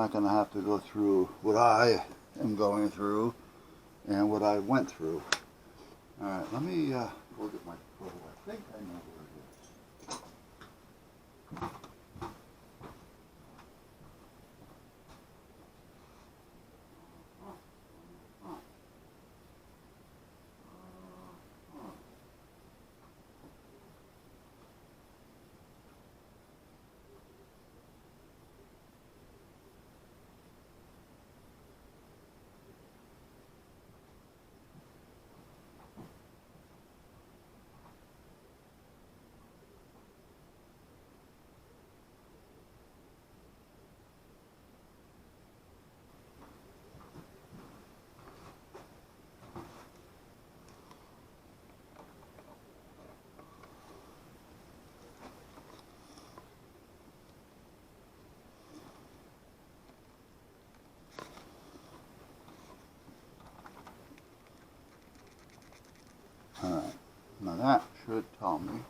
Not going to have to go through what I am going through and what I went through. All right, let me look at my photo. I think I know where it is. All right, now that should tell me.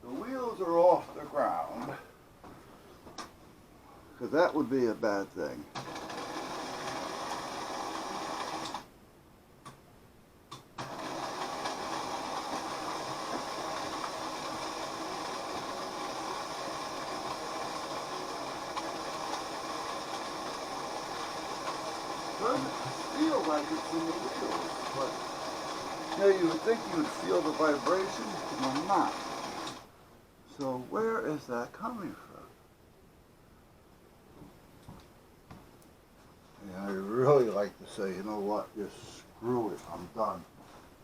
The wheels are off the ground, because that would be a bad thing. Doesn't feel like it's in the wheels, but you would think you would feel the vibration, and I'm not. So where is that coming from? Yeah, I really like to say, you know what, just screw it, I'm done.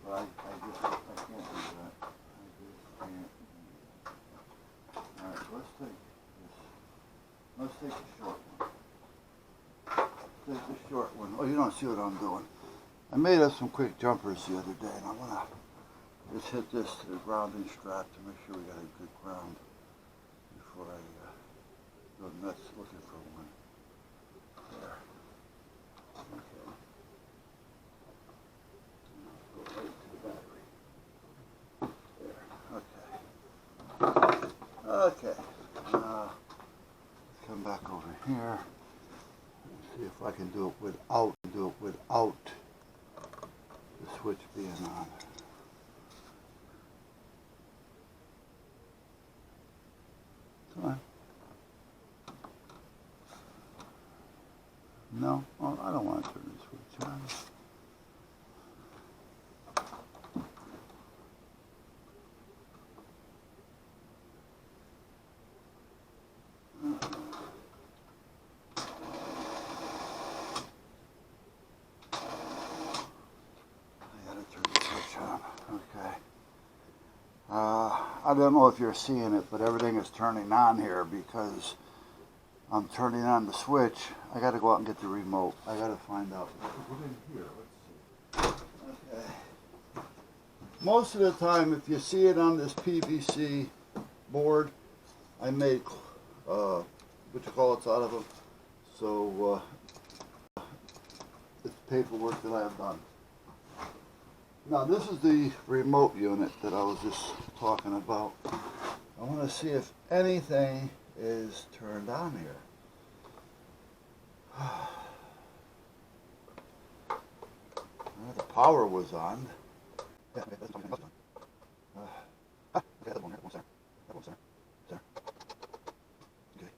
But I can't do that. I just can't do that. Alright, let's take the short one. Take the short one. Oh, you don't see what I'm doing. I made us some quick jumpers the other day, and I'm gonna just hit this to the grounding strap to make sure we got a good ground before I go nuts looking for one. There. Okay. Go right to the battery. There. Okay. Okay. Let's come back over here. See if I can do it without the switch being on. Come on. No, well, I don't want to turn the switch on. I don't know if you're seeing it, but everything is turning on here because I'm turning on the switch. I got to go out and get the remote. I got to find out. We're in here. Let's see. Okay. Most of the time, if you see it on this PVC board, I made what you call it out of them. So it's paperwork that I have done. Now this is the remote unit that I was just talking about. I want to see if anything is turned on here. The power was on. Yeah, that's something else on. Okay, that one there, that one's there. That one's there. There. Okay.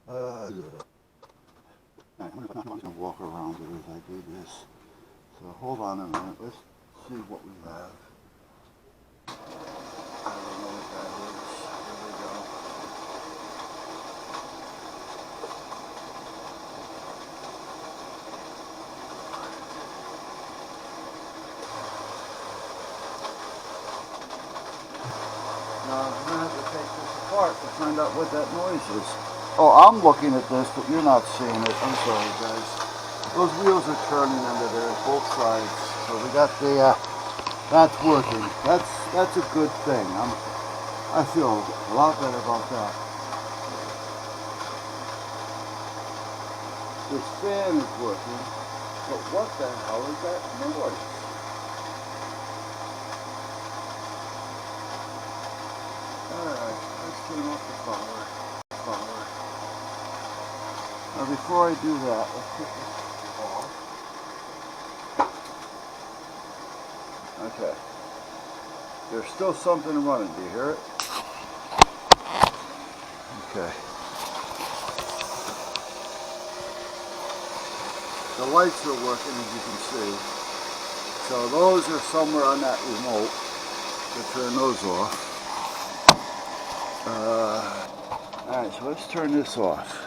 Alright, I'm just going to walk around it as I do this. So hold on a minute. Let's see what we have. I don't know what that is. Here we go. find out what that noise is. Oh, I'm looking at this, but you're not seeing it. I'm sorry, guys. Those wheels are turning under there, both sides. So we got the, that's working. That's a good thing. I feel a lot better about that. This fan is working, but what the hell is that noise? Alright, let's turn off the power. Now before I do that, let's put this off. Okay. There's still something running, do you hear it? Okay. The lights are working, as you can see. So those are somewhere on that remote. We'll turn those off. Alright, so let's turn this off.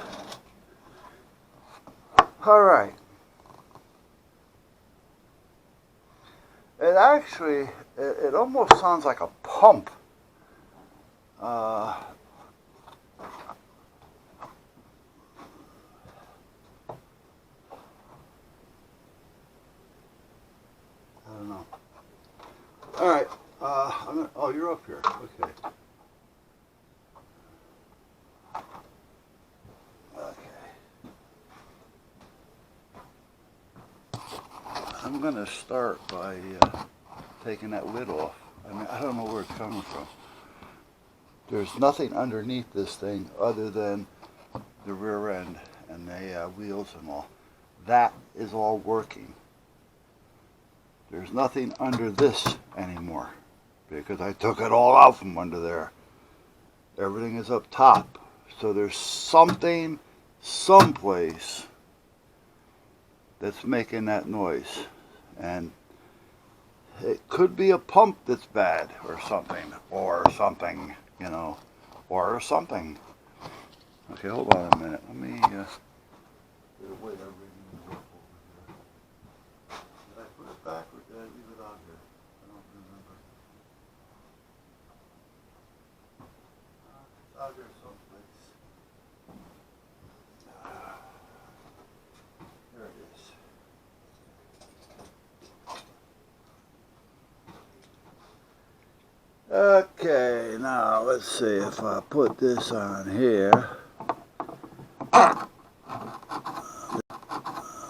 Alright. It actually, it almost sounds like a pump. I don't know. Alright, oh, you're up here. Okay. I'm going to start by taking that lid off. I mean, I don't know where it's coming from. There's nothing underneath this thing other than the rear end and the wheels and all. That is all working. There's nothing under this anymore because I took it all out from under there. Everything is up top. So there's something someplace that's making that noise. And it could be a pump that's bad or something, you know, or something. Okay, hold on a minute. Let me get away everything up over here. Did I put it back or did I leave it out here? I don't remember. It's out here someplace. There it is. Okay, now let's see if I put this on here.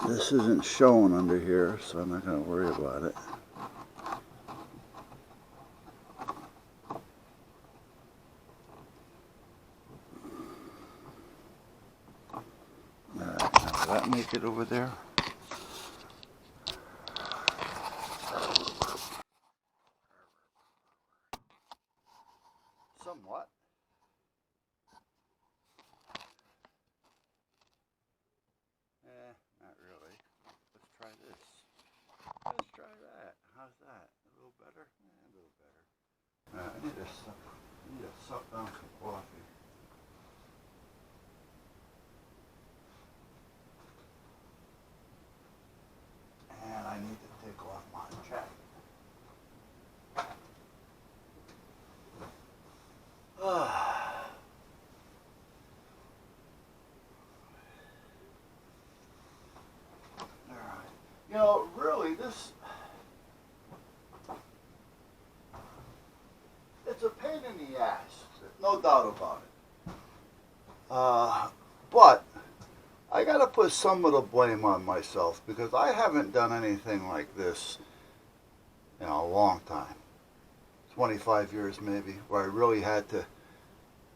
This isn't shown under here, so I'm not going to worry about it. Alright, now will that make it over there? Somewhat. Not really. Let's try this. Let's try that. How's that? A little better? Yeah, a little better. I need to suck down some coffee. And I need to take off my jacket. You know, really, it's a pain in the ass, no doubt about it. But I got to put some of the blame on myself because I haven't done anything like this in a long time. 25 years maybe, where I really had to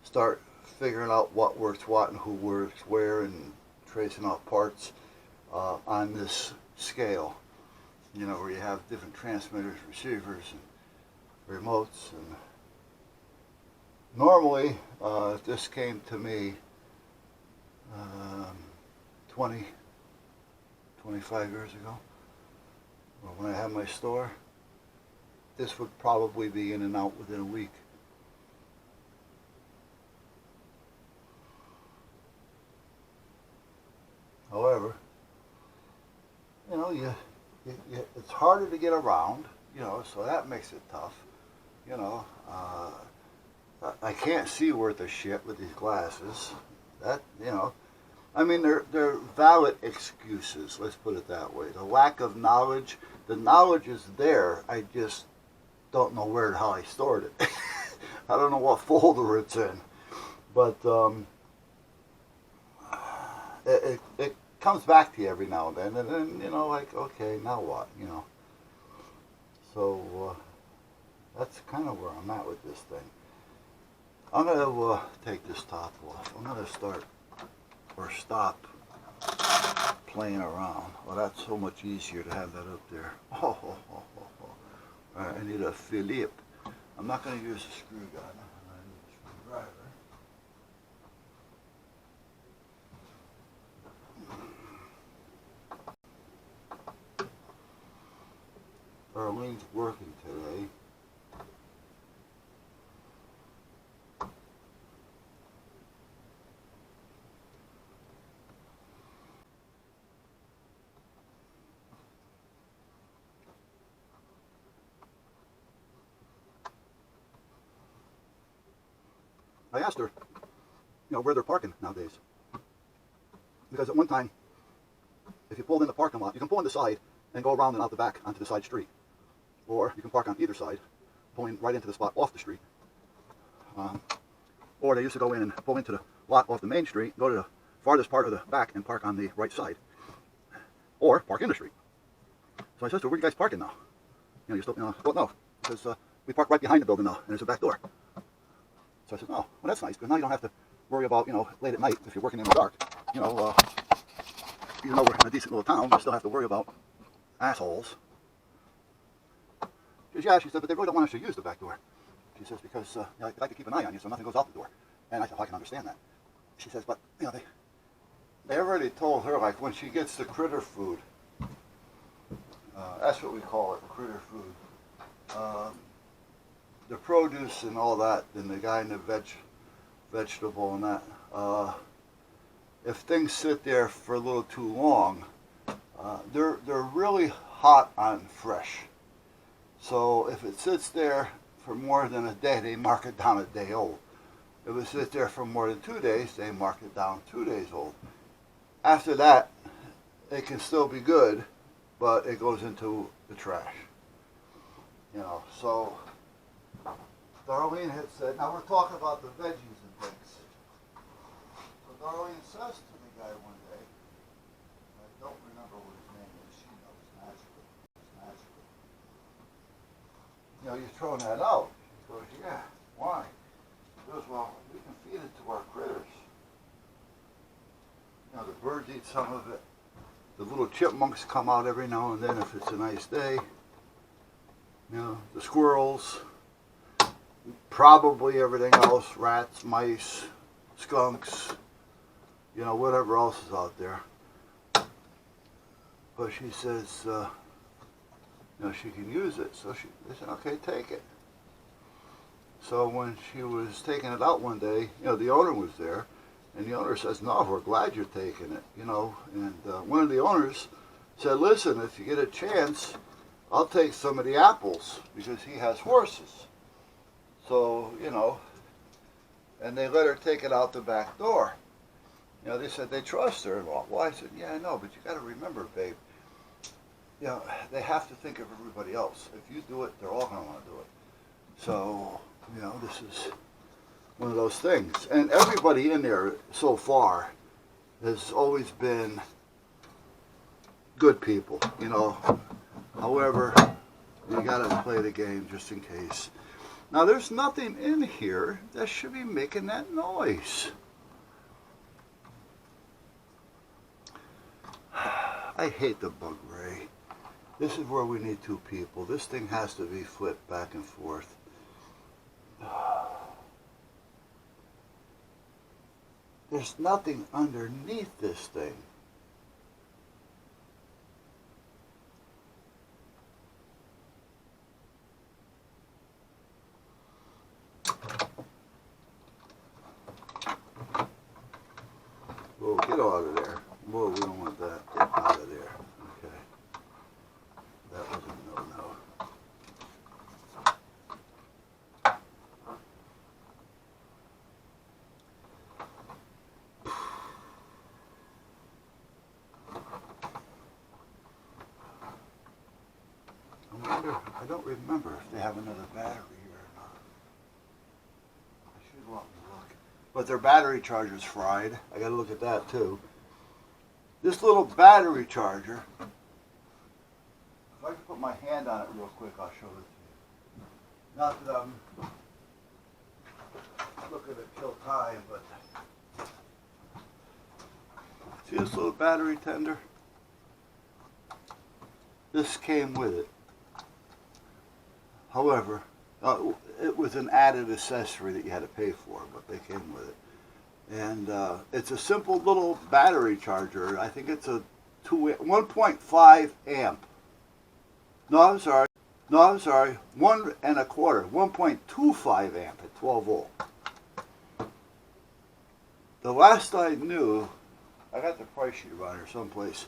start figuring out what works what and who works where and tracing out parts on this scale, you know, where you have different transmitters, receivers, and remotes. And normally, if this came to me 20, 25 years ago, or when I had my store, this would probably be in and out within a week. However, you know, it's harder to get around, you know, so that makes it tough, you know. I can't see worth a shit with these glasses. That, you know, I mean, they're valid excuses. Let's put it that way. The lack of knowledge, the knowledge is there. I just don't know where and how I stored it. I don't know what folder it's in, but it comes back to you every now and then, you know, like, okay, now what, you know. So that's kind of where I'm at with this thing. I'm gonna take this top off. I'm gonna start or stop playing around. Well, that's so much easier to have that up there. Oh. All right, I need a Philippe. I'm not going to use a screw gun. I need a screwdriver. Arlene's working today. I asked her, you know, where they're parking nowadays. Because at one time, if you pulled in the parking lot, you can pull in the side and go around and out the back onto the side street. Or you can park on either side, pulling right into the spot off the street. Or they used to go in and pull into the lot off the main street, go to the farthest part of the back and park on the right side. Or park in the street. So I said to her, where are you guys parking now? You know, you're still, well, no, because we park right behind the building now, and there's a back door. So I said, oh, well, that's nice, because now you don't have to worry about, you know, late at night, if you're working in the dark, you know, even though we're in a decent little town, you still have to worry about assholes. She says, yeah, she said, but they really don't want us to use the back door. She says, because you know, they like to keep an eye on you so nothing goes out the door. And I said, well, I can understand that. She says, but, you know, they already told her, like, when she gets the critter food, that's what we call it, critter food. The produce and all that, and the guy in the vegetable and that, if things sit there for a little too long, they're really hot on fresh. So if it sits there for more than a day, they mark it down a day old. If it sits there for more than 2 days, they mark it down 2 days old. After that, it can still be good, but it goes into the trash. You know, so Darlene had said, now we're talking about the veggies and things. So Darlene says to the guy one day, I don't remember what his name is, she knows naturally. You know, you're throwing that out. He goes, yeah, why? He goes, well, we can feed it to our critters. You know, the birds eat some of it. The little chipmunks come out every now and then if it's a nice day. You know, the squirrels, probably everything else, rats, mice, skunks, you know, whatever else is out there. But she says, you know, she can use it. So they said, okay, take it. So when she was taking it out one day, you know, the owner was there. And the owner says, no, we're glad you're taking it, you know. And one of the owners said, listen, if you get a chance, I'll take some of the apples, because he has horses. So, you know, and they let her take it out the back door. You know, they said they trust her. Well, I said, yeah, I know, but you got to remember, babe, you know, they have to think of everybody else. If you do it, they're all going to want to do it. So, you know, this is one of those things. And everybody in there so far has always been good people, you know. However, you got to play the game just in case. Now, there's nothing in here that should be making that noise. I hate the bug ray. This is where we need two people. This thing has to be flipped back and forth. There's nothing underneath this thing. Whoa, get out of there. Whoa, we don't want that. Get out of there. Okay. That was a no-no. wonder, I don't remember if they have another battery here or not. I should go up and look. But their battery charger's fried. I gotta look at that too. This little battery charger, if I can put my hand on it real quick, I'll show it to you. Not that I'm looking to kill time, but see this little battery tender? This came with it. However, it was an added accessory that you had to pay for, but they came with it. And it's a simple little battery charger. I think it's a 1.5 amp. No, I'm sorry. 1 1/4. 1.25 amp at 12 volt. The last I knew, I got the price sheet around here someplace.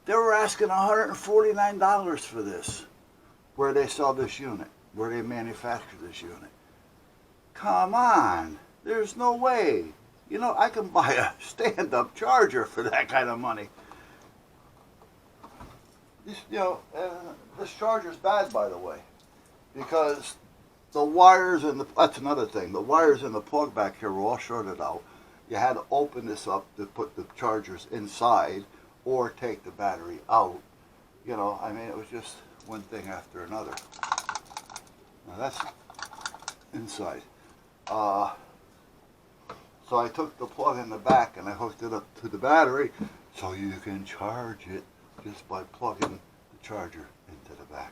They were asking $149 for this, where they sell this unit, where they manufacture this unit. Come on, there's no way. You know, I can buy a stand-up charger for that kind of money. This charger's bad, by the way, because the wires and that's another thing. The wires and the plug back here were all shorted out. You had to open this up to put the chargers inside or take the battery out. You know, I mean, it was just one thing after another. Now that's inside. So I took the plug in the back and I hooked it up to the battery so you can charge it just by plugging the charger into the back.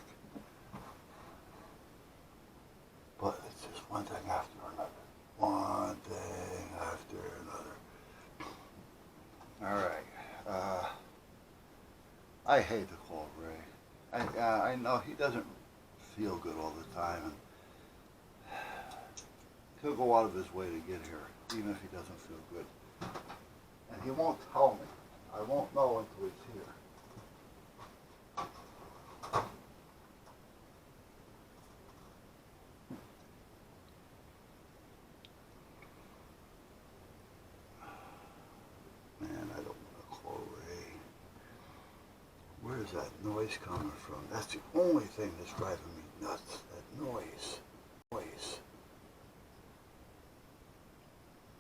But it's just one thing after another. One thing after another. All right. I hate to call Ray. I know he doesn't feel good all the time, and he'll go out of his way to get here, even if he doesn't feel good. And he won't tell me. I won't know until he's here. Man, I don't want to call Ray. Where is that noise coming from? That's the only thing that's driving me nuts. That noise.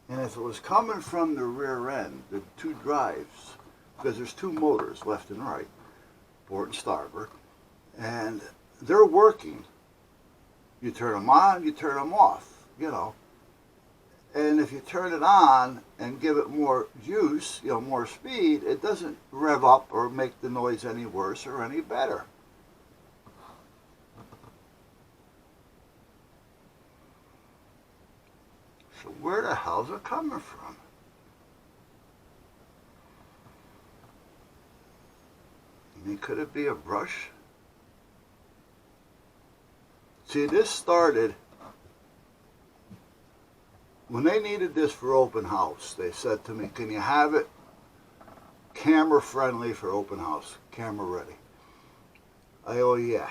And if it was coming from the rear end, the two drives, because there's two motors, left and right, port and starboard, and they're working. You turn them on, you turn them off, you know. And if you turn it on and give it more juice, you know, more speed, it doesn't rev up or make the noise any worse or any better. So where the hell's it coming from? I mean, could it be a brush? See, this started when they needed this for open house. They said to me, can you have it camera friendly for open house, camera ready? I go, yeah.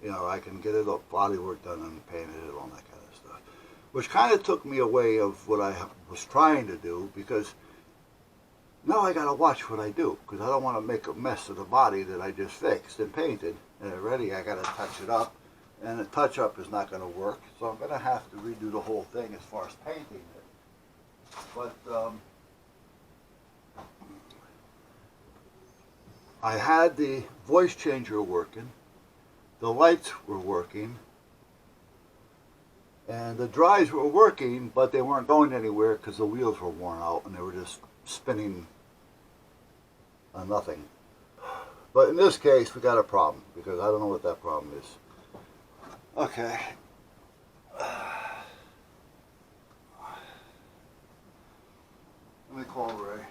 You know, I can get it up, body work done and painted it, all that kind of stuff. Which kind of took me away of what I was trying to do, because now I got to watch what I do, because I don't want to make a mess of the body that I just fixed and painted. And already I got to touch it up, and the touch up is not going to work, so I'm going to have to redo the whole thing as far as painting it. But I had the voice changer working, the lights were working, and the drives were working, but they weren't going anywhere because the wheels were worn out and they were just spinning on nothing. But in this case, we got a problem, because I don't know what that problem is. Okay. Let me call Ray.